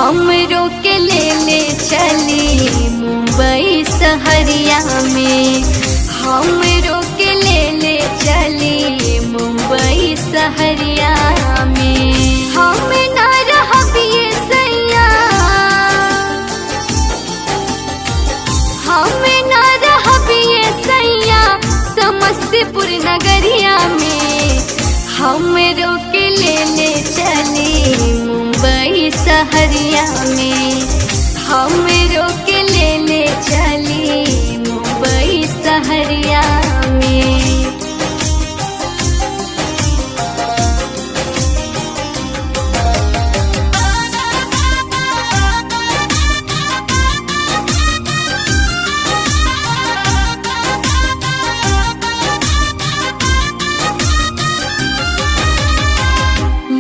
हमरो के ले चली मुंबई सहरिया में, हमरो के ले चली मुंबई सहरिया में। हम ना रहबिए सैया, हम ना रहबिए सैया समस्तीपुर नगरिया में, हमरो के ले चली मुंबई सहरिया में, हमरो के ले चली मुंबई सहरिया में।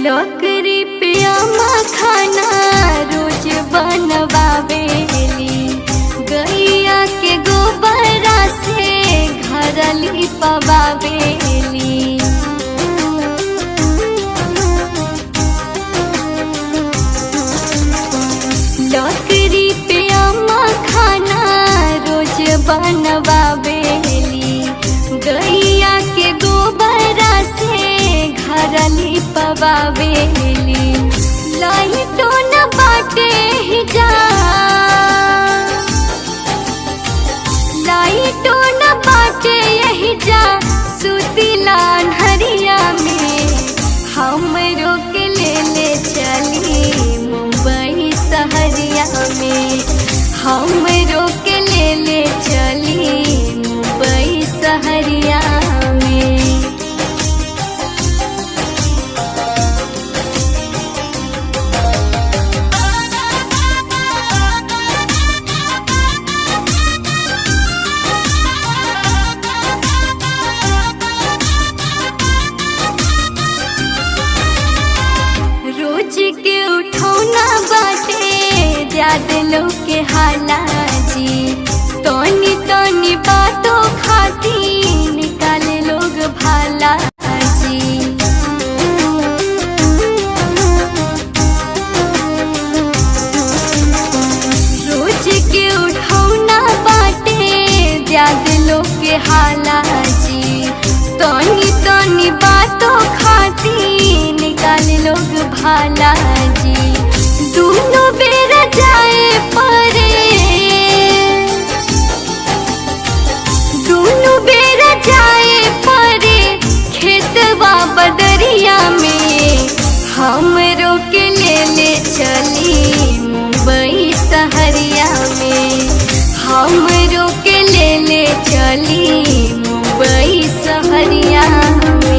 नौकरी पे अम्मा खाना रोज बनवावेली, गैया के गोबरा से घर लिपवावेली। नौकरी पे अम्मा खाना रोज बनवावेली, गैया के गोबरा से घर लिपवावेली। लाइटो न बाटे ही जा, लाइटो न बाटे यही जा सुतीला अन्हरिया में, हमरो के ले चली मुंबई सहरिया में, हमरो के ले चली मुंबई सहरिया में। के उठौना बाटे ज्यादा लोग के हालाजी, तोनी तोनी बातों खाती निकाले लोग भाला जी। रोज के उठौना बाटे ज्यादा लोग के हालाजी, तोनी तोनी बातों खाती निकाले लोग भाला जी। दोनों बेरा जाए परे, दोनों बेरा जाए परे खेतवा बदरिया में, हमरो के ले चली मुंबई सहरिया में, हमरो के ले चली मुंबई सहरिया में।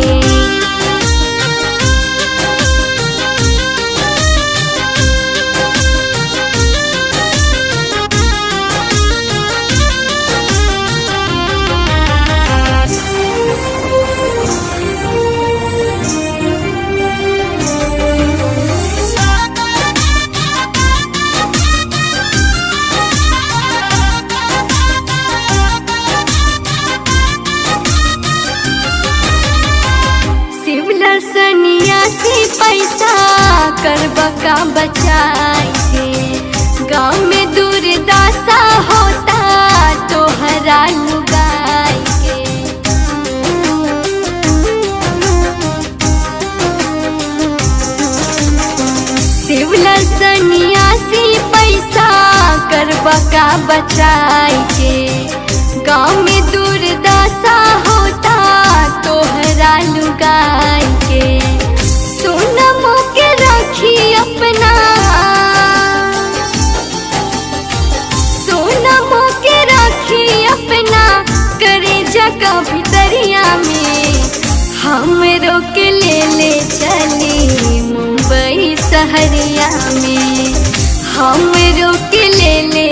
सन्यासी पैसा करबा का बचाई के, गाँव में दुर्दशा होता तोहरा लुगाई के। शिवला सन्यासी पैसा करबा का बचाई के, गाँव में दुर्दशा होता तोहरा लुगाई के। सोनमो के रखी अपना, सोनमो के रखी अपना करे जगह भीतरिया में, हमरो के ले चली मुंबई सहरिया में, हमरो के ले